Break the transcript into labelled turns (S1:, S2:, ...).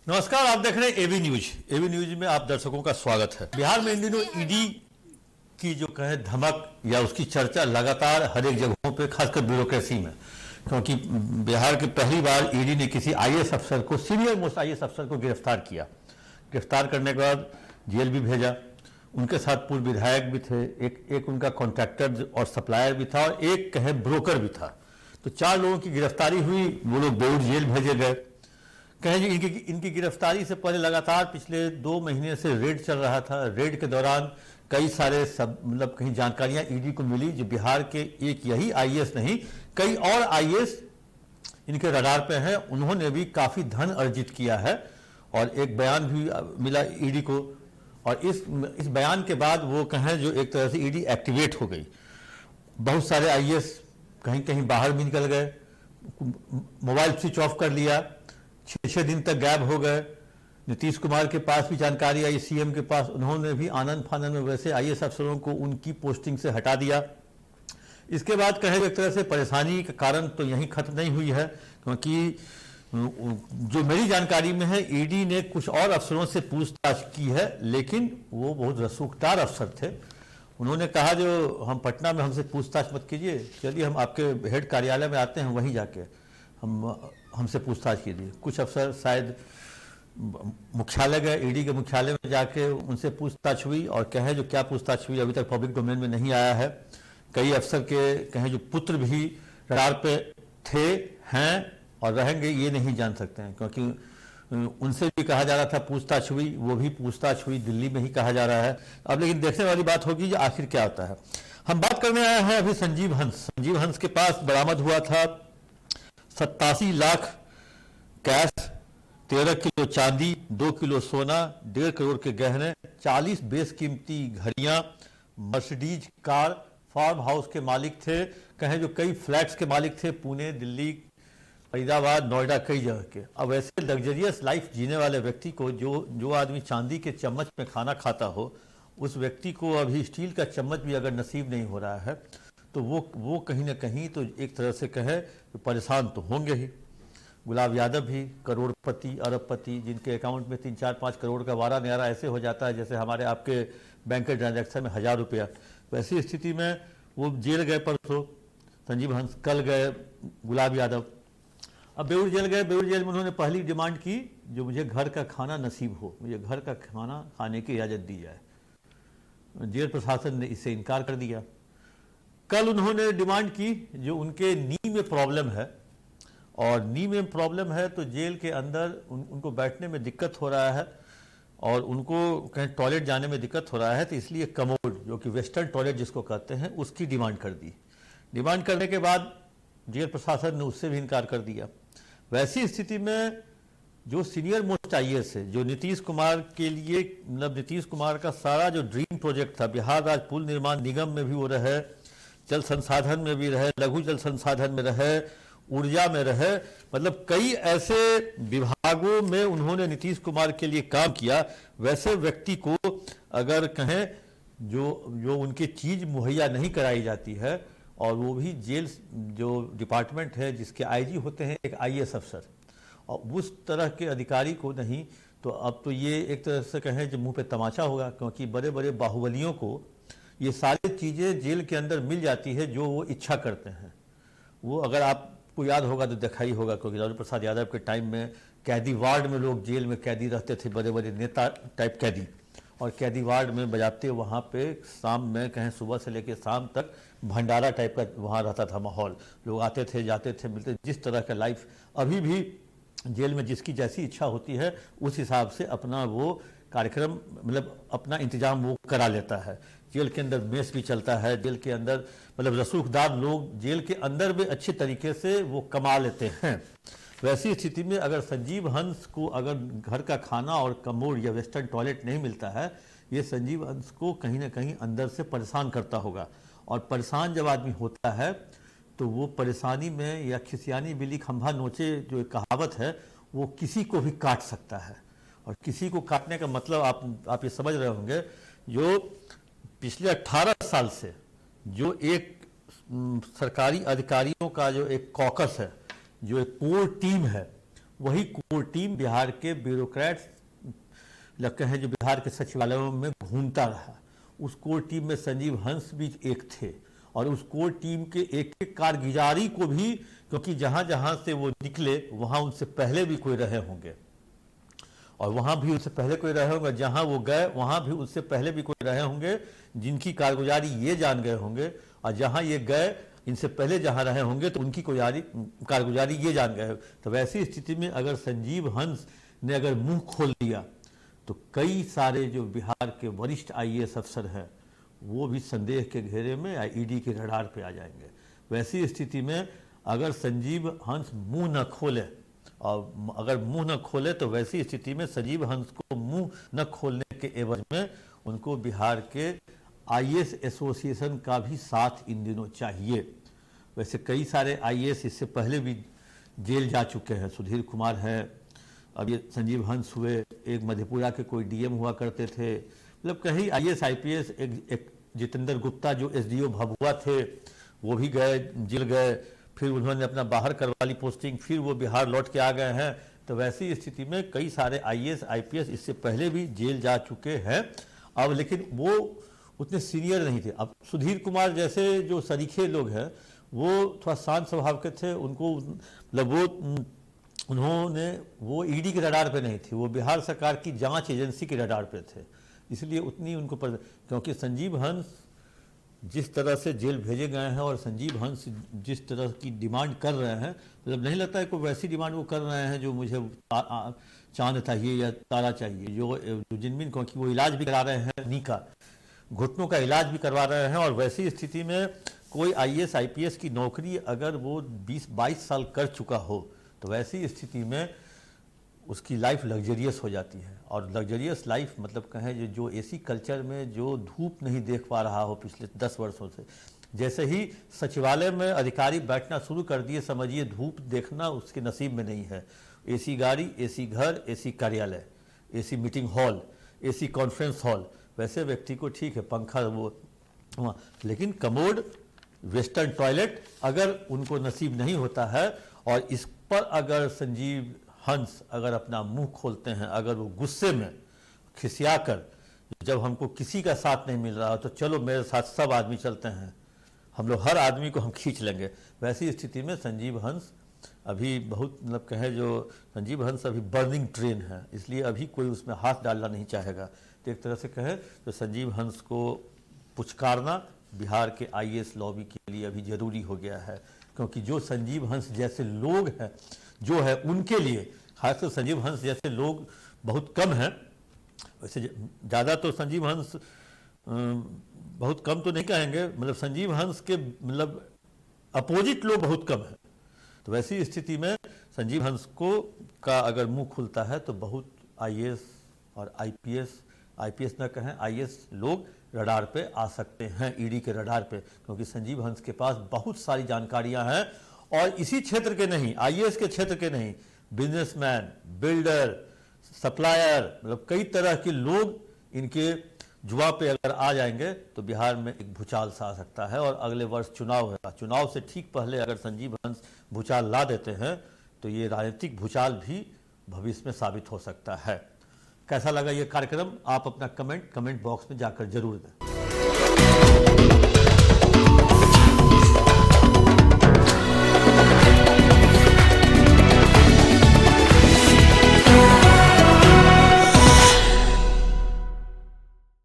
S1: नमस्कार, आप देख रहे हैं एबी न्यूज। एबी न्यूज में आप दर्शकों का स्वागत है। बिहार में इन दिनों ईडी की जो कहे धमक या उसकी चर्चा लगातार हर एक जगहों पे, खासकर ब्यूरोक्रेसी में, क्योंकि बिहार के पहली बार ईडी ने किसी आईएएस अफसर को, सीनियर मोस्ट आईएएस अफसर को गिरफ्तार किया। गिरफ्तार करने के बाद जेल भी भेजा। उनके साथ पूर्व विधायक भी थे, एक उनका कॉन्ट्रैक्टर और सप्लायर भी था, और एक कहे ब्रोकर भी था। तो 4 लोगों की गिरफ्तारी हुई। वो लोग बेऊर जेल भेजे गए। कहें जी, इनकी गिरफ्तारी से पहले लगातार पिछले 2 महीने से रेड चल रहा था। रेड के दौरान कई सारे कहीं जानकारियां ईडी को मिली जो बिहार के एक यही आईएएस नहीं, कई और आईएएस इनके रडार पे हैं। उन्होंने भी काफ़ी धन अर्जित किया है, और एक बयान भी मिला ईडी को। और इस बयान के बाद वो कहें जो एक तरह से ईडी एक्टिवेट हो गई। बहुत सारे आईएएस कहीं कहीं बाहर भी निकल गए, मोबाइल स्विच ऑफ कर लिया, 6 दिन तक गायब हो गए। नीतीश कुमार के पास भी जानकारी आई, सीएम के पास, उन्होंने भी आनंद फानंद में वैसे आईएएस अफसरों को उनकी पोस्टिंग से हटा दिया। इसके बाद कहें एक तरह से परेशानी का कारण तो यहीं खत्म नहीं हुई है, क्योंकि जो मेरी जानकारी में है, ईडी ने कुछ और अफसरों से पूछताछ की है, लेकिन वो बहुत रसूखदार अफसर थे। उन्होंने कहा जो हम पटना में हमसे पूछताछ मत कीजिए, चलिए हम आपके हेड कार्यालय में आते हैं, वहीं जाके हमसे पूछताछ कीजिए। कुछ अफसर शायद मुख्यालय गए, ईडी के मुख्यालय में जाके उनसे पूछताछ हुई, और कहें जो क्या पूछताछ हुई अभी तक पब्लिक डोमेन में नहीं आया है। कई अफसर के कहें जो पुत्र भी रडार पे थे, हैं और रहेंगे, ये नहीं जान सकते हैं, क्योंकि उनसे भी कहा जा रहा था पूछताछ हुई, वो भी पूछताछ हुई, दिल्ली में ही कहा जा रहा है। अब लेकिन देखने वाली बात होगी कि आखिर क्या होता है। हम बात करने आए हैं अभी संजीव हंस के पास बरामद हुआ था 87 लाख कैश, 13 किलो चांदी, 2 किलो सोना, 1.5 करोड़ के गहने, 40 बेशकीमती घड़ियां, मर्सिडीज कार। फार्म हाउस के मालिक थे, कहें जो कई फ्लैट्स के मालिक थे, पुणे, दिल्ली, फरीदाबाद, नोएडा, कई जगह के। अब ऐसे लग्जरियस लाइफ जीने वाले व्यक्ति को, जो आदमी चांदी के चम्मच में खाना खाता हो, उस व्यक्ति को अभी स्टील का चम्मच भी अगर नसीब नहीं हो रहा है, तो वो कहीं ना कहीं तो एक तरह से कहे तो परेशान तो होंगे ही। गुलाब यादव भी करोड़पति, अरबपति, जिनके अकाउंट में 3-4-5 करोड़ का वारा न्यारा ऐसे हो जाता है जैसे हमारे आपके बैंक के ट्रांजैक्शन में 1000 रुपया। वैसी स्थिति में वो जेल गए परसों, संजीव हंस कल गए, गुलाब यादव अब बेऊर जेल गए। बेऊर जेल में उन्होंने पहली डिमांड की, जो मुझे घर का खाना नसीब हो, मुझे घर का खाना खाने की इजाज़त दी जाए। जेल प्रशासन ने इससे इनकार कर दिया। कल उन्होंने डिमांड की, जो उनके नी में प्रॉब्लम है, और नी में प्रॉब्लम है तो जेल के अंदर उनको बैठने में दिक्कत हो रहा है, और उनको कहीं टॉयलेट जाने में दिक्कत हो रहा है, तो इसलिए कमोड, जो कि वेस्टर्न टॉयलेट जिसको कहते हैं, उसकी डिमांड कर दी। डिमांड करने के बाद जेल प्रशासन ने उससे भी इनकार कर दिया। वैसी स्थिति में जो सीनियर मोस्ट आईएएस है, जो नीतीश कुमार के लिए, मतलब नीतीश कुमार का सारा जो ड्रीम प्रोजेक्ट था, बिहार राज्य पुल निर्माण निगम में भी वो रहे, जल संसाधन में भी रहे, लघु जल संसाधन में रहे, ऊर्जा में रहे, मतलब कई ऐसे विभागों में उन्होंने नीतीश कुमार के लिए काम किया। वैसे व्यक्ति को अगर कहें जो उनकी चीज़ मुहैया नहीं कराई जाती है, और वो भी जेल जो डिपार्टमेंट है जिसके आईजी होते हैं एक आईएएस अफसर, और उस तरह के अधिकारी को नहीं, तो अब तो ये एक तरह से कहें जो मुंह पे तमाचा होगा, क्योंकि बड़े बड़े बाहुबलियों को ये सारी चीज़ें जेल के अंदर मिल जाती है जो वो इच्छा करते हैं। वो अगर आपको याद होगा तो देखा ही होगा, क्योंकि लालू प्रसाद यादव के टाइम में कैदी वार्ड में लोग जेल में कैदी रहते थे, बड़े बड़े नेता टाइप कैदी, और कैदी वार्ड में बजाते वहाँ पे शाम में कहें सुबह से लेकर शाम तक भंडारा टाइप का वहाँ रहता था माहौल। लोग आते थे, जाते थे, मिलते। जिस तरह का लाइफ अभी भी जेल में जिसकी जैसी इच्छा होती है, उस हिसाब से अपना वो कार्यक्रम, मतलब अपना इंतजाम वो करा लेता है। जेल के अंदर मेस भी चलता है, जेल के अंदर मतलब रसूखदार लोग जेल के अंदर भी अच्छे तरीके से वो कमा लेते हैं। वैसी स्थिति में अगर संजीव हंस को अगर घर का खाना और कमोड या वेस्टर्न टॉयलेट नहीं मिलता है, ये संजीव हंस को कहीं ना कहीं अंदर से परेशान करता होगा। और परेशान जब आदमी होता है तो वो परेशानी में, या खिसियानी बिल्ली खंभा नोचे जो एक कहावत है, वो किसी को भी काट सकता है। और किसी को काटने का मतलब आप ये समझ रहे होंगे, जो पिछले 18 साल से जो एक सरकारी अधिकारियों का जो एक कॉकस है, जो एक कोर टीम है, वही कोर टीम बिहार के ब्यूरोक्रेट्स लगते हैं जो बिहार के सचिवालयों में घूमता रहा। उस कोर टीम में संजीव हंस भी एक थे और उस कोर टीम के एक एक कारगुजारी को भी, क्योंकि जहां जहां से वो निकले वहां उनसे पहले भी कोई रहे होंगे और वहां भी उनसे पहले कोई रहे होंगे, जहां वो गए वहां भी उससे पहले भी कोई रहे होंगे जिनकी कारगुजारी ये जान गए होंगे, और जहां ये गए इनसे पहले जहां रहे होंगे तो उनकी कारगुजारी ये जान गए। तो वैसी स्थिति में अगर संजीव हंस ने अगर मुंह खोल दिया तो कई सारे जो बिहार के वरिष्ठ आईएएस अफसर हैं वो भी संदेह के घेरे में या ईडी के रडार पे आ जाएंगे। वैसी स्थिति में अगर संजीव हंस मुंह न खोले, और अगर मुंह न खोले तो वैसी स्थिति में संजीव हंस को मुंह न खोलने के एवज में उनको बिहार के आईएएस एसोसिएशन का भी साथ इन दिनों चाहिए। वैसे कई सारे आईएएस इससे पहले भी जेल जा चुके हैं। सुधीर कुमार है, अब ये संजीव हंस हुए, एक मधेपुरा के कोई डीएम हुआ करते थे, मतलब कहीं आईएएस आईपीएस, एक जितेंद्र गुप्ता जो एसडीओ भभुआ थे वो भी गए, जेल गए, फिर उन्होंने अपना बाहर करवा ली पोस्टिंग, फिर वो बिहार लौट के आ गए हैं। तो वैसी स्थिति में कई सारे आईएएस आईपीएस इससे पहले भी जेल जा चुके हैं। अब लेकिन वो उतने सीनियर नहीं थे। अब सुधीर कुमार जैसे जो सरीखे लोग हैं वो थोड़ा शांत स्वभाव के थे, उनको मतलब वो ईडी के रडार पे नहीं थे, वो बिहार सरकार की जांच एजेंसी के रडार पे थे, इसलिए उतनी उनको क्योंकि संजीव हंस जिस तरह से जेल भेजे गए हैं और संजीव हंस जिस तरह की डिमांड कर रहे हैं, मतलब नहीं लगता है कोई वैसी डिमांड वो कर रहे हैं जो मुझे चांद चाहिए या तारा चाहिए, जो जिनमिन, क्योंकि वो इलाज भी करा रहे हैं, नी का घुटनों का इलाज भी करवा रहे हैं। और वैसी स्थिति में कोई आईएएस आईपीएस की नौकरी अगर वो 20-22 साल कर चुका हो तो वैसी स्थिति में उसकी लाइफ लग्जरियस हो जाती है। और लग्जरियस लाइफ मतलब कहें जो एसी कल्चर में जो धूप नहीं देख पा रहा हो पिछले 10 वर्षों से, जैसे ही सचिवालय में अधिकारी बैठना शुरू कर दिए, समझिए धूप देखना उसके नसीब में नहीं है। एसी गाड़ी, एसी घर, एसी कार्यालय, AC meeting hall, AC conference hall, वैसे व्यक्ति को ठीक है पंखा वो वहाँ, लेकिन कमोड, वेस्टर्न टॉयलेट अगर उनको नसीब नहीं होता है, और इस पर अगर संजीव हंस अगर अपना मुंह खोलते हैं, अगर वो गुस्से में खिसिया कर, जब हमको किसी का साथ नहीं मिल रहा तो चलो मेरे साथ सब आदमी चलते हैं, हम लोग हर आदमी को हम खींच लेंगे, वैसी स्थिति में संजीव हंस अभी बहुत मतलब कहें जो संजीव हंस अभी बर्निंग ट्रेन है, इसलिए अभी कोई उसमें हाथ डालना नहीं चाहेगा। तो एक तरह से कहें तो संजीव हंस को पुचकारना बिहार के आईएएस लॉबी के लिए अभी जरूरी हो गया है, क्योंकि जो संजीव हंस जैसे लोग हैं जो है उनके लिए, खासकर संजीव हंस जैसे लोग बहुत कम हैं, वैसे ज़्यादा तो संजीव हंस बहुत कम तो नहीं कहेंगे, मतलब संजीव हंस के मतलब अपोजिट लोग बहुत कम हैं। तो वैसी स्थिति में संजीव हंस को का अगर मुंह खुलता है तो बहुत आईएएस और आईपीएस न कहें आईएएस लोग रडार पे आ सकते हैं, ईडी के रडार पे, क्योंकि संजीव हंस के पास बहुत सारी जानकारियां हैं। और इसी क्षेत्र के नहीं, आईएएस के क्षेत्र के नहीं, बिजनेसमैन, बिल्डर, सप्लायर, मतलब कई तरह के लोग इनके जुआ पे अगर आ जाएंगे तो बिहार में एक भूचाल सा आ सकता है। और अगले वर्ष चुनाव है, चुनाव से ठीक पहले अगर संजीव हंस भूचाल ला देते हैं तो ये राजनीतिक भूचाल भी भविष्य में साबित हो सकता है। कैसा लगा ये कार्यक्रम, आप अपना कमेंट बॉक्स में जाकर जरूर दें।